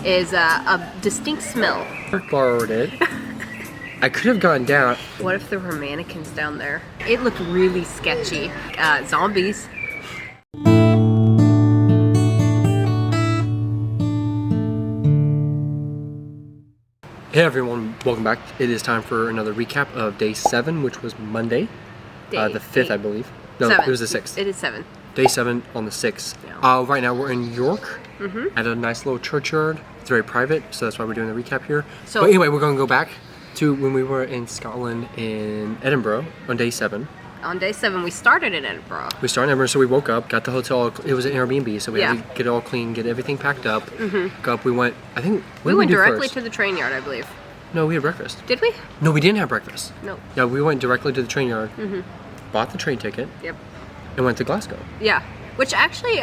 is a distinct smell. Borrowed it. I could have gone down. What if there were mannequins down there? It looked really sketchy. Zombies. Hey everyone, welcome back. It is time for another recap of day 7, which was Monday, the 5th, I believe. No, 7. It was the 6th. It is 7. Day 7 on the 6th. Yeah. Right now we're in York at a nice little churchyard. It's very private, so that's why we're doing the recap here. So, but anyway, we're going to go back to when we were in Scotland in Edinburgh on day 7. On day 7, we started in Edinburgh. We started in Edinburgh, so we woke up, got the hotel. It was an Airbnb, so we had to get it all clean, get everything packed up. Go up, we went, I think, we went directly to the train yard, I believe. No, we had breakfast. Did we? No, we didn't have breakfast. No. Yeah, we went directly to the train yard, bought the train ticket, and went to Glasgow. Yeah, which actually,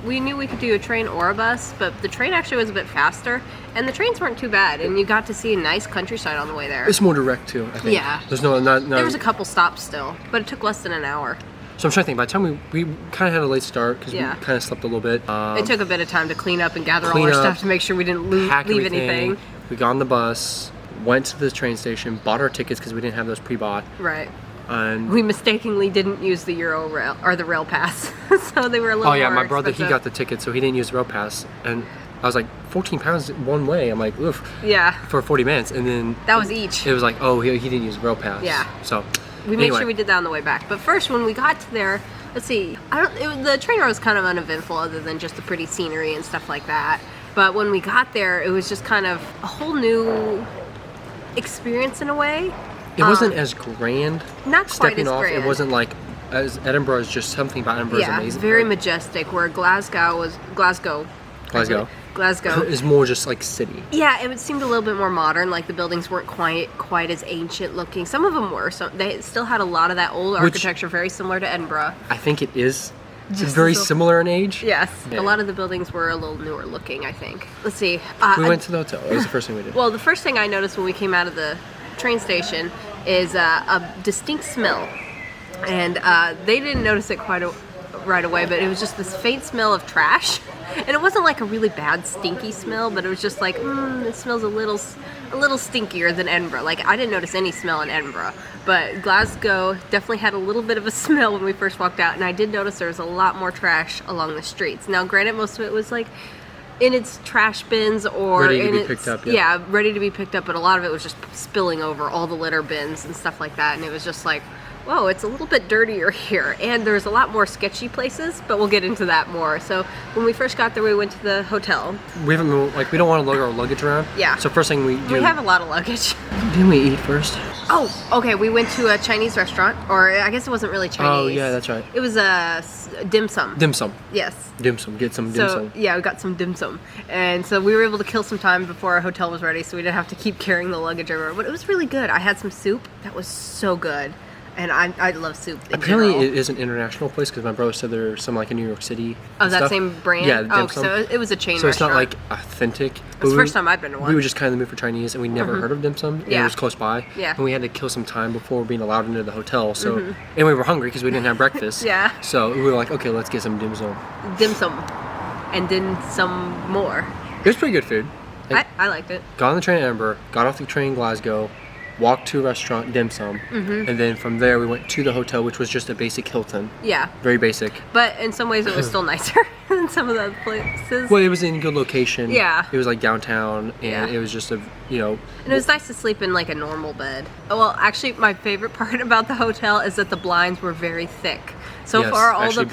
we knew we could do a train or a bus, but the train actually was a bit faster, and the trains weren't too bad, and you got to see a nice countryside on the way there. It's more direct too, I think. Yeah. There's no. There was a couple stops still, but it took less than an hour. So I'm trying to think, by the time we kind of had a late start, because we kind of slept a little bit. It took a bit of time to clean up and gather all our stuff to make sure we didn't leave anything. We got on the bus, went to the train station, bought our tickets because we didn't have those pre-bought. Right. And we mistakenly didn't use the Euro Rail or the Rail Pass, so they were a little. Oh yeah, more my brother expensive. he got the ticket, so he didn't use the Rail Pass, and I was like, 14 pounds one way. I'm like, oof. Yeah. For 40 minutes, and then that was each. It was like, oh, he didn't use the Rail Pass. Yeah. So we made sure we did that on the way back. But first, when we got to there, let's see. The train ride was kind of uneventful, other than just the pretty scenery and stuff like that. But when we got there, it was just kind of a whole new experience in a way. It wasn't as grand. Not quite stepping as off. grand. It wasn't like as Edinburgh is just something about Edinburgh is amazing. Very majestic. Where Glasgow is more just like city. Yeah, it seemed a little bit more modern. Like the buildings weren't quite as ancient looking. Some of them were. So they still had a lot of that old architecture, very similar to Edinburgh. I think it is. Just very similar in age. Yes. Yeah. A lot of the buildings were a little newer looking, I think. Let's see. We went to the hotel. That was the first thing we did. Well, the first thing I noticed when we came out of the train station is a distinct smell. And they didn't notice it right away, but it was just this faint smell of trash. And it wasn't like a really bad stinky smell, but it was just like, it smells a little stinkier than Edinburgh. Like, I didn't notice any smell in Edinburgh, but Glasgow definitely had a little bit of a smell when we first walked out, and I did notice there was a lot more trash along the streets. Now, granted, most of it was like in its trash bins or ready to be picked up. Yeah, ready to be picked up, but a lot of it was just spilling over all the litter bins and stuff like that, and it was just like, whoa, it's a little bit dirtier here, and there's a lot more sketchy places, but we'll get into that more. So when we first got there, we went to the hotel. We don't want to lug our luggage around. Yeah. So first thing we do. We have a lot of luggage. Didn't we eat first? Oh, okay. We went to a Chinese restaurant, or I guess it wasn't really Chinese. Oh yeah, that's right. It was a dim sum. Dim sum. Yes. Dim sum. Get some dim sum. Yeah, we got some dim sum, and so we were able to kill some time before our hotel was ready, so we didn't have to keep carrying the luggage everywhere. But it was really good. I had some soup that was so good. And I love soup in Apparently general. it is an international place because my brother said there's some like in New York City. Oh, that same brand? Yeah, dim sum. So it was a chain restaurant. So it's not like authentic. It was the first time I'd been to one. We were just kind of in the mood for Chinese, and we never heard of dim sum. And it was close by. Yeah. And we had to kill some time before being allowed into the hotel. So and we were hungry because we didn't have breakfast. Yeah. So we were like, okay, let's get some dim sum. Dim sum, and then some more. It was pretty good food. I liked it. Got on the train in Edinburgh, got off the train in Glasgow, walked to a restaurant, dim sum, and then from there we went to the hotel, which was just a basic Hilton. Yeah. Very basic. But in some ways it was still nicer than some of the other places. Well, it was in a good location. Yeah. It was like downtown, and it was just And it was nice to sleep in like a normal bed. Well, actually, my favorite part about the hotel is that the blinds were very thick. So far, all the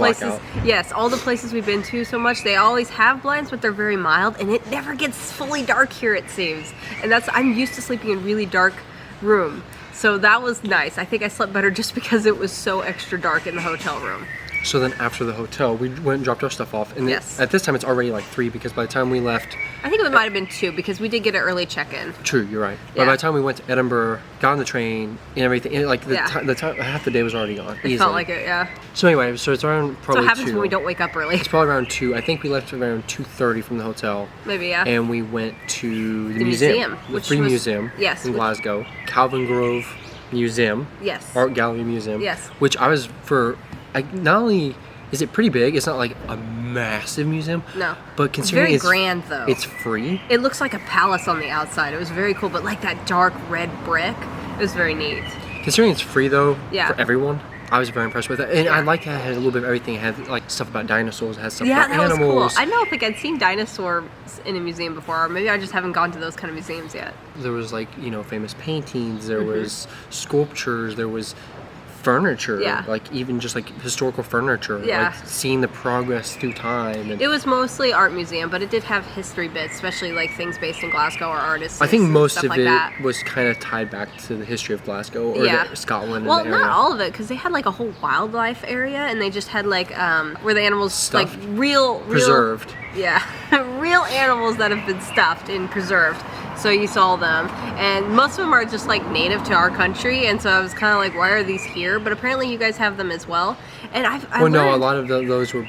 places we've been to so much, they always have blinds, but they're very mild, and it never gets fully dark here, it seems. And I'm used to sleeping in really dark room, so that was nice. I think I slept better just because it was so extra dark in the hotel room. So then after the hotel, we went and dropped our stuff off. And at this time, it's already like 3 because by the time we left... I think it might have been 2 because we did get an early check-in. True, you're right. Yeah. But by the time we went to Edinburgh, got on the train, and everything, and like the time, half the day was already gone. It felt like it, yeah. So anyway, so it's around probably 2. So what happens when we don't wake up early? It's probably around 2. I think we left around 2:30 from the hotel. Maybe, yeah. And we went to the museum. The Free Museum in Glasgow. Calvin Grove Museum. Yes. Art Gallery Museum. Yes. Which I was not only is it pretty big, it's not like a massive museum. No. But considering it's very grand though. It's free. It looks like a palace on the outside. It was very cool, but like that dark red brick, it was very neat. Considering it's free though, yeah. for everyone, I was very impressed with it. And yeah. I liked how it had a little bit of everything. It had like stuff about dinosaurs, it had stuff about animals. Yeah, that was cool. I don't think I'd seen dinosaurs in a museum before, or maybe I just haven't gone to those kind of museums yet. There was like, you know, famous paintings, there was sculptures, there was furniture, like even just like historical furniture, like seeing the progress through time. And it was mostly art museum, but it did have history bits, especially like things based in Glasgow or artists. I think most of like it was kind of tied back to the history of Glasgow or Scotland. Well, and the area. Not all of it, because they had like a whole wildlife area, and they just had like where the animals stuffed, like real preserved. Real animals that have been stuffed and preserved. So you saw them, and most of them are just like native to our country, and so I was kind of like, why are these here? But apparently you guys have them as well. And I learned, no, a lot of those were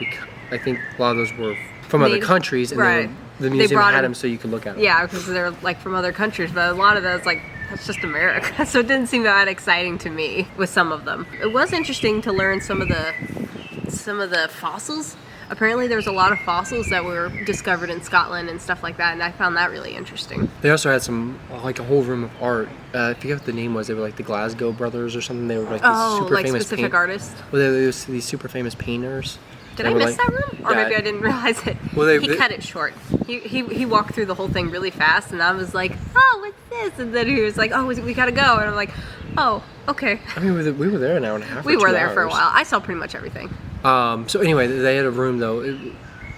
I think a lot of those were from other countries, and the museum had them so you could look at them. Yeah, because they're like from other countries, but a lot of those like, that's just America. So it didn't seem that exciting to me with some of them. It was interesting to learn some of the fossils. Apparently there's a lot of fossils that were discovered in Scotland and stuff like that, and I found that really interesting. They also had some, like a whole room of art. I forget what the name was. They were like the Glasgow brothers or something. They were like these super famous specific artists? Well, they were these super famous painters. Did I miss that room? Or maybe I didn't realize it. Well, he cut it short. He walked through the whole thing really fast, and I was like, oh, what's this? And then he was like, oh, we gotta go. And I'm like, oh, okay. I mean, we were there an hour and a half. We were there for a while. I saw pretty much everything. So anyway, they had a room though.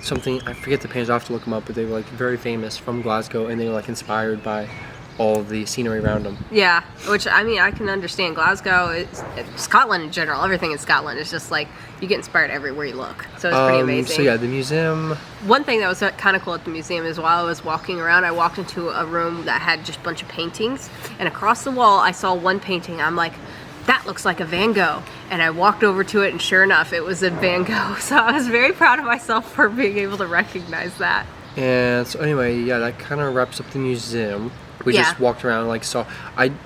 Something, I forget the painters, I have to look them up, but they were like very famous from Glasgow, and they were like inspired by all of the scenery around them. Yeah, which I mean, I can understand. Glasgow, Scotland in general, everything in Scotland is just like, you get inspired everywhere you look. So it's pretty amazing. So yeah, the museum. One thing that was kind of cool at the museum is while I was walking around, I walked into a room that had just a bunch of paintings, and across the wall I saw one painting. I'm like, that looks like a Van Gogh. And I walked over to it, and sure enough, it was a Van Gogh. So I was very proud of myself for being able to recognize that. And so anyway, yeah, that kind of wraps up the museum. We just walked around, like, saw. Wait,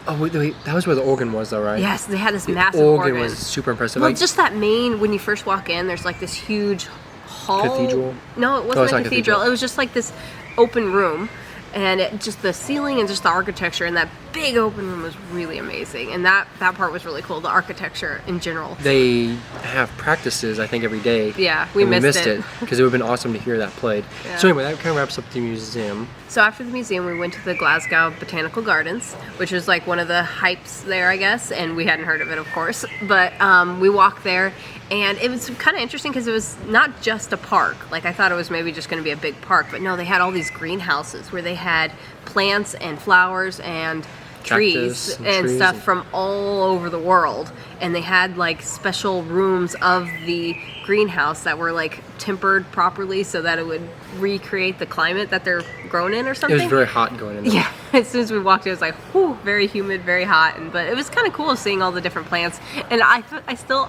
that was where the organ was, though, right? Yes, they had this massive organ. The organ was super impressive. Well, like, just that main, when you first walk in, there's like this huge hall. Cathedral? No, it wasn't a cathedral. It was just like this open room. And just the ceiling and just the architecture in that big open room was really amazing. And that part was really cool, the architecture in general. They have practices, I think, every day. Yeah, we missed it. Because it would have been awesome to hear that played. Yeah. So anyway, that kind of wraps up the museum. So after the museum, we went to the Glasgow Botanical Gardens, which was like one of the hypes there, I guess. And we hadn't heard of it, of course. But we walked there. And it was kind of interesting because it was not just a park. Like, I thought it was maybe just going to be a big park. But no, they had all these greenhouses where they had plants and flowers and trees and stuff from all over the world. And they had, like, special rooms of the greenhouse that were, like, tempered properly so that it would recreate the climate that they're grown in or something. It was very hot going in there. Yeah, as soon as we walked in, it was like, whew, very humid, very hot. But it was kind of cool seeing all the different plants. And I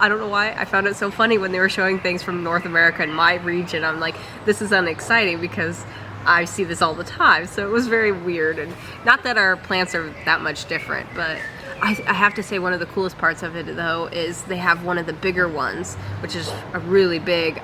don't know why, I found it so funny when they were showing things from North America and my region. I'm like, this is unexciting because I see this all the time. So it was very weird. And not that our plants are that much different, but I have to say one of the coolest parts of it, though, is they have one of the bigger ones, which is a really big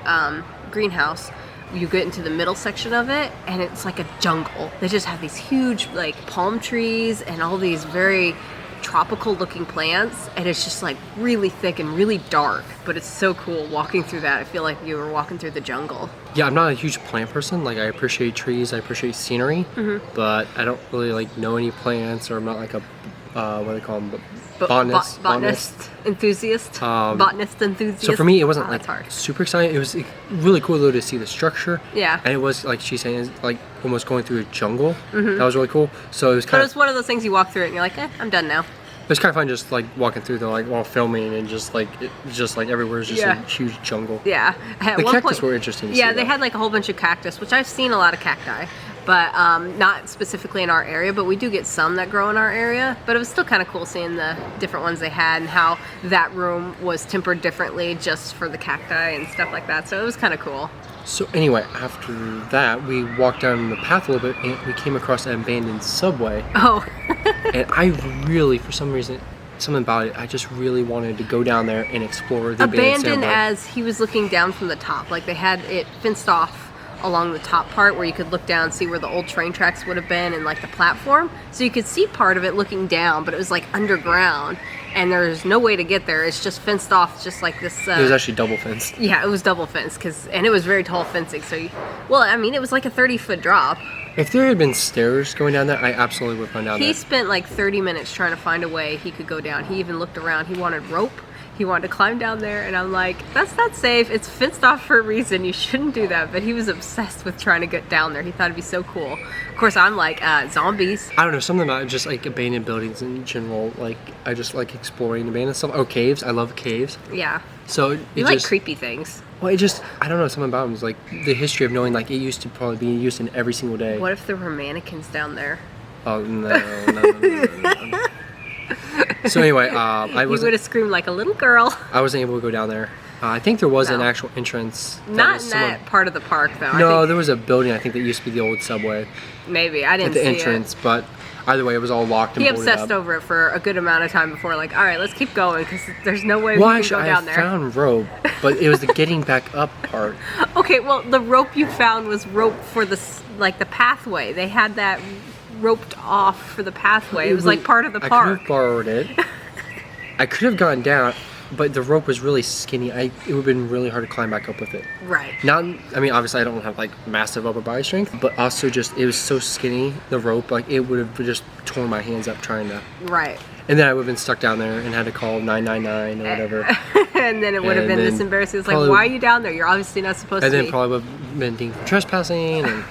greenhouse. You get into the middle section of it, and it's like a jungle. They just have these huge, like, palm trees and all these very tropical looking plants, and it's just like really thick and really dark, but it's so cool walking through that. I feel like you were walking through the jungle. Yeah, I'm not a huge plant person. Like, I appreciate trees, I appreciate scenery, but I don't really like know any plants, or I'm not like a what do they call them? Botanist enthusiast. Botanist enthusiast. So for me, it wasn't like super exciting. It was really cool though to see the structure. Yeah. And it was like she's saying, it's like almost going through a jungle. That was really cool. So it was kind of. But it was one of those things you walk through it and you're like, I'm done now. It was kind of fun just like walking through there, like while filming, and just like everywhere is just a huge jungle. Yeah. The cactus were interesting to see. Yeah, they had like a whole bunch of cactus, which I've seen a lot of cacti. But not specifically in our area, but we do get some that grow in our area. But it was still kind of cool seeing the different ones they had and how that room was tempered differently just for the cacti and stuff like that. So it was kind of cool. So anyway, after that, we walked down the path a little bit and we came across an abandoned subway. Oh. And I really, for some reason, something about it. I just really wanted to go down there and explore the abandoned as he was looking down from the top. Like they had it fenced off along the top part where you could look down and see where the old train tracks would have been and like the platform. So you could see part of it looking down, but it was like underground and there's no way to get there. It's just fenced off just like this. It was actually double fenced. Yeah, it was double fenced and it was very tall fencing. So, well, I mean, it was like a 30-foot drop. If there had been stairs going down there, I absolutely would have gone down there. He spent like 30 minutes trying to find a way he could go down. He even looked around. He wanted rope. He wanted to climb down there, and I'm like, that's not safe. It's fenced off for a reason. You shouldn't do that. But he was obsessed with trying to get down there. He thought it'd be so cool. Of course, I'm like, zombies. I don't know, something about just like abandoned buildings in general. Like, I just like exploring abandoned stuff. Oh, caves. I love caves. Yeah. So you like creepy things. Well, I don't know, something about them is like the history of knowing like it used to probably be used in every single day. What if there were mannequins down there? Oh, no. So anyway, I was. You would have screamed like a little girl. I wasn't able to go down there. I think there was an actual entrance. Not in that part of the park, though. No, there was a building, I think, that used to be the old subway. Maybe, I didn't see it. At the entrance, but either way, it was all locked and boarded up. He obsessed over it for a good amount of time before, like, all right, let's keep going, because there's no way we can go down there. I found rope, but it was the getting back up part. Okay, well, the rope you found was rope for the pathway. They had that roped off for the pathway. It was like part of the park. I could have borrowed it. I could have gone down, but the rope was really skinny. It would have been really hard to climb back up with it. Right. I mean, obviously I don't have like massive upper body strength, but also just it was so skinny, the rope, like it would have just torn my hands up trying to. Right. And then I would have been stuck down there and had to call 999 or whatever. And then it would have been this embarrassing. It's like, why are you down there? You're obviously not supposed to be. And then probably would have been deemed for trespassing and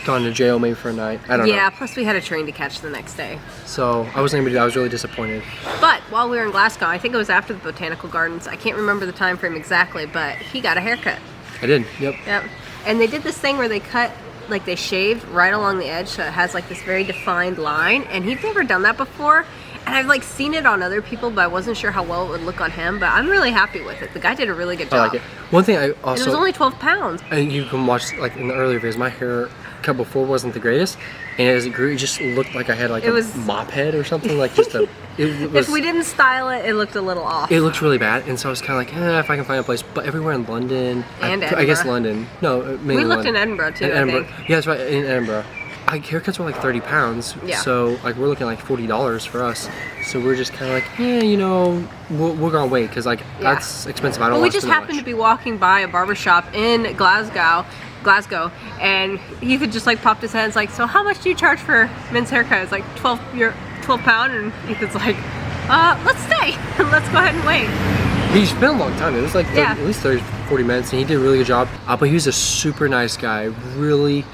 gone to jail maybe for a night. I don't know. Yeah, plus we had a train to catch the next day. So I wasn't able to do that. I was really disappointed. But while we were in Glasgow, I think it was after the Botanical Gardens. I can't remember the time frame exactly, but he got a haircut. I did, yep. Yep. And they did this thing where they cut, like they shaved right along the edge so it has like this very defined line. And he'd never done that before. And I've like seen it on other people, but I wasn't sure how well it would look on him. But I'm really happy with it. The guy did a really good job. I like it. One thing I also... And it was only 12 pounds. And you can watch, like in the earlier videos, my hair cut before wasn't the greatest. And as it grew, it just looked like I had like a mop head or something. Like just a... If we didn't style it, it looked a little off. It looked really bad. And so I was kind of like, if I can find a place. But everywhere in London... And Edinburgh. I guess London. No, mainly we looked London. in Edinburgh too, I think. Yeah, that's right, in Edinburgh. Haircuts were like 30 pounds, so like we're looking like $40 for us. So we're just kind of like, we're gonna wait because like that's expensive. I don't. Well, want we just happened to be walking by a barbershop in Glasgow, and he could just like popped his head and was like, so how much do you charge for men's haircut? It's like 12 pound, and Ethan's like, let's stay, let's go ahead and wait. He spent a long time. It was like at least 30-40 minutes, and he did a really good job. But he was a super nice guy, really.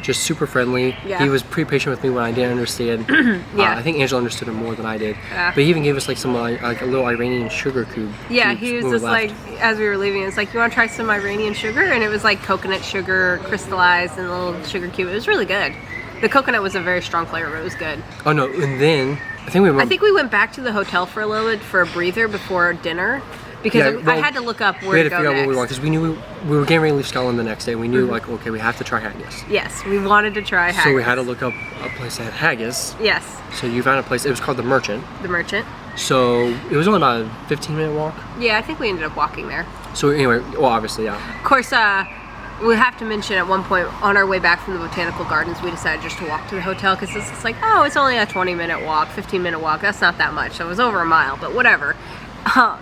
Just super friendly. Yeah. He was pretty patient with me when I didn't understand. I think Angela understood him more than I did. But he even gave us like some like a little Iranian sugar cube. Yeah, he was just like, as we were leaving, it's like, you want to try some Iranian sugar? And it was like coconut sugar crystallized in a little sugar cube. It was really good. The coconut was a very strong flavor, but it was good. Oh no, and then I think we went back to the hotel for a little bit for a breather before dinner. Because I had to look up where to go next. We had to figure out what we want because we knew we were getting ready to leave Scotland the next day. We knew like, okay, we have to try haggis. Yes, we wanted to try haggis. So we had to look up a place that had haggis. Yes. So you found a place. It was called the Merchant. The Merchant. So it was only about a 15-minute walk. Yeah, I think we ended up walking there. So anyway, well, obviously, yeah. Of course, we have to mention at one point on our way back from the Botanical Gardens, we decided just to walk to the hotel because it's like, it's only a 20-minute walk, 15-minute walk. That's not that much. So it was over a mile, but whatever.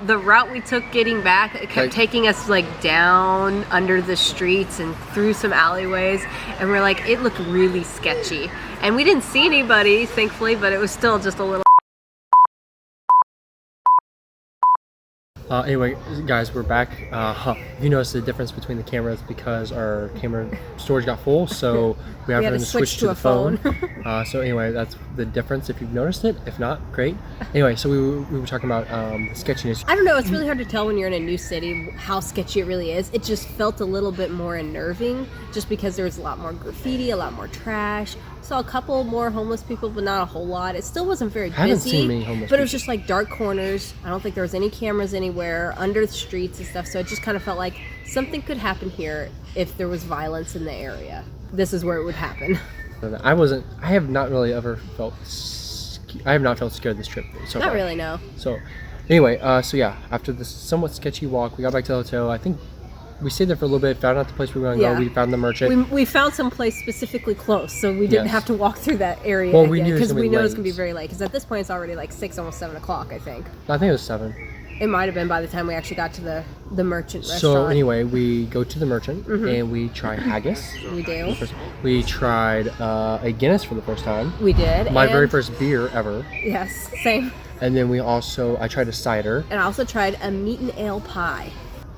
The route we took getting back, it kept taking us like down under the streets and through some alleyways, and we're like, it looked really sketchy. And we didn't see anybody, thankfully, but it was still just a little. Anyway, guys, we're back. You noticed the difference between the cameras because our camera storage got full, so we have to switch to the phone. So anyway, that's the difference if you've noticed it. If not, great. Anyway, so we were talking about the sketchiness. I don't know, it's really hard to tell when you're in a new city how sketchy it really is. It just felt a little bit more unnerving just because there was a lot more graffiti, a lot more trash. Saw a couple more homeless people, but not a whole lot. It still wasn't very busy. I haven't seen many homeless people. It was just like dark corners. I don't think there was any cameras anywhere, under the streets and stuff. So it just kind of felt like something could happen here if there was violence in the area. This is where it would happen. I have not really ever felt I have not felt scared this trip so far. Not really, no. So anyway, so yeah, after this somewhat sketchy walk, we got back to the hotel. I think we stayed there for a little bit, found out the place we were going to go. We found the merchant. We found some place specifically close, so we didn't have to walk through that area well, again, because we know it's going to be very late. Because at this point, it's already like 6, almost 7 o'clock, I think. I think it was 7. It might have been by the time we actually got to the merchant restaurant. So anyway, we go to the merchant and we try haggis. We do. We tried a Guinness for the first time. We did. My very first beer ever. Yes, same. And then I tried a cider. And I also tried a meat and ale pie.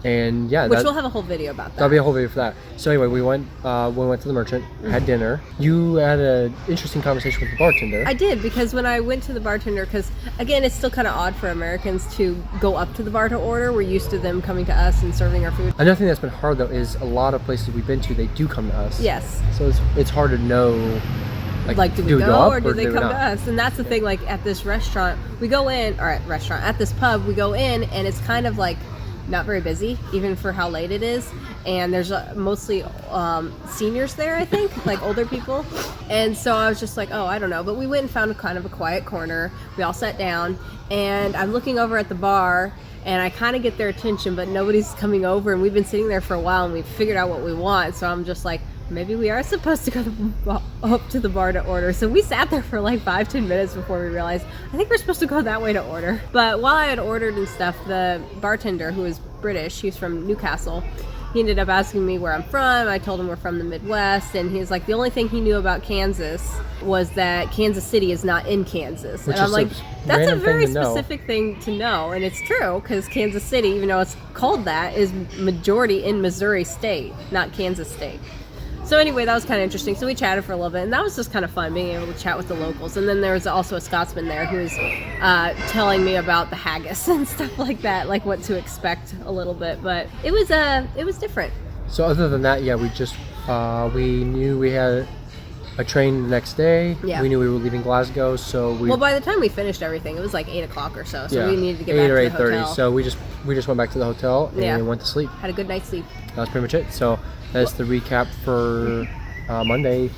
And yeah, which we'll have a whole video about that. That'll be a whole video for that. So anyway, we went to the merchant, had dinner. You had an interesting conversation with the bartender. I did, because when I went to the bartender, because again, it's still kind of odd for Americans to go up to the bar to order. We're used to them coming to us and serving our food. Another thing that's been hard though is a lot of places we've been to, they do come to us. Yes. So it's hard to know. Like do we go or do they come to us? And that's the thing, like at this restaurant, we go in, or at this pub, we go in and it's kind of like not very busy, even for how late it is. And there's mostly seniors there, I think, like older people. And so I was just like, oh, I don't know. But we went and found kind of a quiet corner. We all sat down, and I'm looking over at the bar, and I kind of get their attention, but nobody's coming over. And we've been sitting there for a while, and we've figured out what we want. So I'm just like, maybe we are supposed to go up to the bar to order. So we sat there for like 5-10 minutes before we realized, I think we're supposed to go that way to order. But while I had ordered and stuff, the bartender, who is British, he's from Newcastle, he ended up asking me where I'm from. I told him we're from the Midwest, and he's like, the only thing he knew about Kansas was that Kansas City is not in Kansas. Which and I'm like, that's a very specific thing to know. And it's true, because Kansas City, even though it's called that, is majority in Missouri State, not Kansas State. So anyway, that was kind of interesting. So we chatted for a little bit, and that was just kind of fun, being able to chat with the locals. And then there was also a Scotsman there who was telling me about the haggis and stuff like that, like what to expect a little bit. But it was different. So other than that, yeah, we just we knew we had a train the next day. Yeah. We knew we were leaving Glasgow, so well, by the time we finished everything, it was like 8 o'clock or so. So yeah, we needed to get back to the hotel. 8 or 8:30. So we just went back to the hotel and went to sleep. Had a good night's sleep. That was pretty much it. So that's the recap for Monday,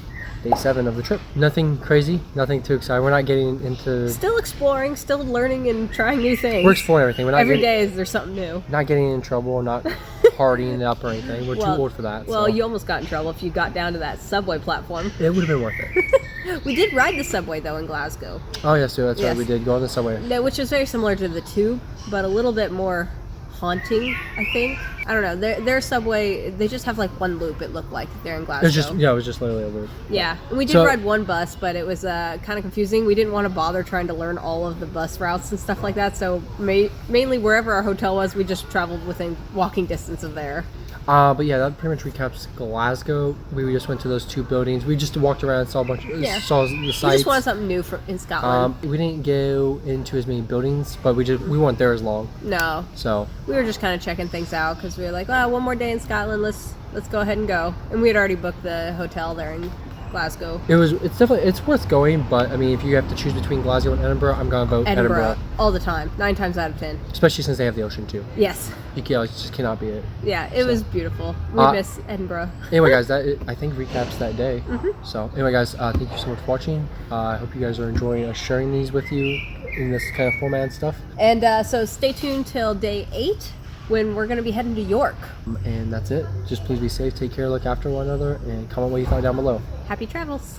day 7 of the trip. Nothing crazy, nothing too exciting. We're not getting into... Still exploring, still learning and trying new things. We're exploring everything. We're not Every day there's something new. Not getting in trouble, not partying up or anything. We're too old for that. Well, so. you almost got in trouble if you got down to that subway platform. It would have been worth it. We did ride the subway, though, in Glasgow. Oh, yes, that's right. We did go on the subway. No, which is very similar to the tube, but a little bit more haunting, I think. I don't know. Their subway, they just have like one loop, it looked like, there in Glasgow. It was just literally a loop. Yeah. And we did ride one bus, but it was kind of confusing. We didn't want to bother trying to learn all of the bus routes and stuff like that, so mainly wherever our hotel was, we just traveled within walking distance of there. But yeah, that pretty much recaps Glasgow. We just went to those 2 buildings. We just walked around and saw saw the sights. We just wanted something new in Scotland. We didn't go into as many buildings, but we weren't there as long. No. So we were just kind of checking things out, because we were like, one more day in Scotland, let's go ahead and go. And we had already booked the hotel there in Glasgow. It's worth going, but I mean, if you have to choose between Glasgow and Edinburgh, I'm gonna vote Edinburgh all the time, 9 times out of 10. Especially since they have the ocean too. Yes. You just cannot beat it. Yeah, it was beautiful. We miss Edinburgh. Anyway, guys, I think recaps that day. So anyway, guys, thank you so much for watching. I hope you guys are enjoying us sharing these with you in this kind of format and stuff. And so stay tuned till day 8. When we're going to be heading to York. And that's it. Just please be safe, take care, look after one another, and comment what you thought down below. Happy travels.